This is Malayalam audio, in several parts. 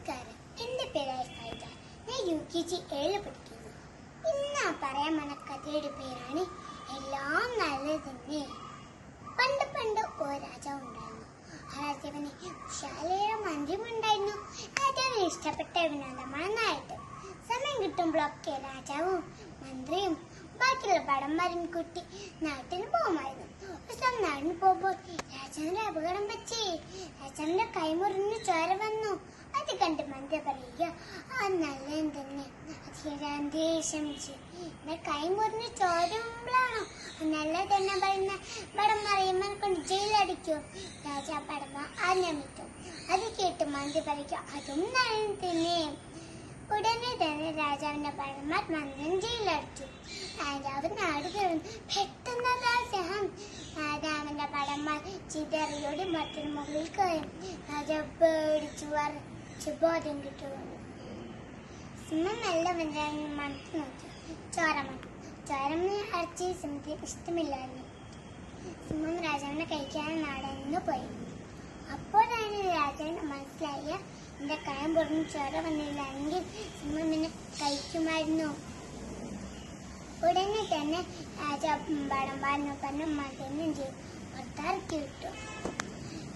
നമസ്കാരം, എന്റെ പേര് ഫൈജ. ഞാൻ UKG 7 പഠിക്കുന്നു. ഇന്ന് പറയാൻ പോണ കഥയുടെ പേരാണ് എല്ലാം നല്ലത് തന്നെ. പണ്ട് പണ്ട് ഒരു രാജാവ് ഉണ്ടായിരുന്നു. ആ രാജാവിന് വിശാലമായ മന്ത്രിയുണ്ടായിരുന്നു. രാജാവിന് ഇഷ്ടപ്പെട്ട വിനോദമാണ് നായിട്ട്. സമയം കിട്ടുമ്പോഴൊക്കെ രാജാവും മന്ത്രിയും ബാക്കിയുള്ള ഭടന്മാരും കൂട്ടി നാട്ടിന് പോകുമായിരുന്നു. ഒരു ദിവസം നാടിന് പോകുമ്പോൾ രാജാവിന്റെ അപകടം പറ്റി. രാജാവിന്റെ കൈമുറിഞ്ഞ് ചോര വന്നു. അത് കണ്ട് മന്ത്രി പറയുക, ആ നല്ലത് തന്നെ. ദേഷ്യമിച്ച് എന്റെ കൈമുറിഞ്ഞ് ചോരുമ്പോഴാണോ നല്ലത് തന്നെ പറയുന്ന ഭടന്മാരെയമ്മനെ കൊണ്ട് ജയിലടിക്കൂ. രാജാ ഭടന്മാർ ആജ്ഞാപിക്കും. അത് കേട്ട് മന്ത്രി പറയുക, അതും നല്ലത് തന്നെ. ഉടനെ തന്നെ രാജാവിന്റെ ഭടന്മാർ മന്ത്രിയും ജയിലടിച്ചു. രാജാവ് നാട് കയറുന്നു. പെട്ടെന്ന് രാജാവിന്റെ ഭടന്മാർ ചിതറിയോടി മറ്റൊരു മുകളിൽ കയറും. രാജാവ് പേടിച്ചു വരച്ച് ബോധം കിട്ടുന്നു. സിംഹം നല്ല മണത്ത് നോക്കി. ചോരമ്മ അരച്ച് സിംഹത്തിന് ഇഷ്ടമില്ലായിരുന്നു. സിംഹം രാജാവിനെ കഴിക്കാൻ നടന്നു പോയി. അപ്പോഴാണ് രാജാവിന് മനസ്സിലായ, എന്റെ കയം പൊറിഞ്ഞ് ചോര വന്നില്ലെങ്കിൽ സിംഹം എന്നെ കഴിക്കുമായിരുന്നു. ഉടനെ തന്നെ രാജാവ് ഭടന്മാരെന്ന് പറഞ്ഞ് മകനും ചെയ്തു പുറത്തിറക്കി വിട്ടു.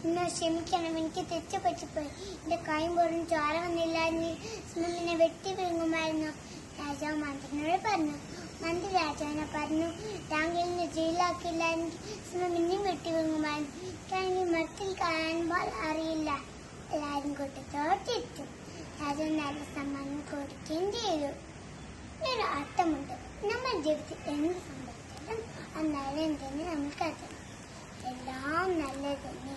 ഇന്ന് ക്ഷമിക്കണം, എനിക്ക് തെറ്റ് പറ്റിപ്പോയി. എന്റെ കൈയും പൊറിഞ്ഞ് ചോര വന്നില്ലായിരുന്നു സിംഹം എന്നെ വെട്ടി വിഴുങ്ങുമായിരുന്നു. രാജാവ് മന്ത്രിനോട് പറഞ്ഞു. മന്ത്രി രാജാവിനെ പറഞ്ഞു, താങ്കളിനെ ജയിലാക്കിയില്ലായിരുന്നു സിംഹം ഇനിയും വെട്ടി വിഴുങ്ങുമായിരുന്നു. താങ്കൾ മരത്തിൽ കാണുമ്പോൾ അറിയില്ല. എല്ലാവരും കൂട്ടത്തോട്ടിട്ടു. രാജാവ് നല്ല സമ്മാനം കൊടുക്കുകയും ചെയ്തു. ഒരു അർത്ഥമുണ്ട്, നമ്മുടെ ജീവിതത്തിൽ എന്ത് സംഭവിച്ചാലും അത് നല്ലത് തന്നെ നമുക്കറിയാം. എല്ലാം നല്ലത് തന്നെ.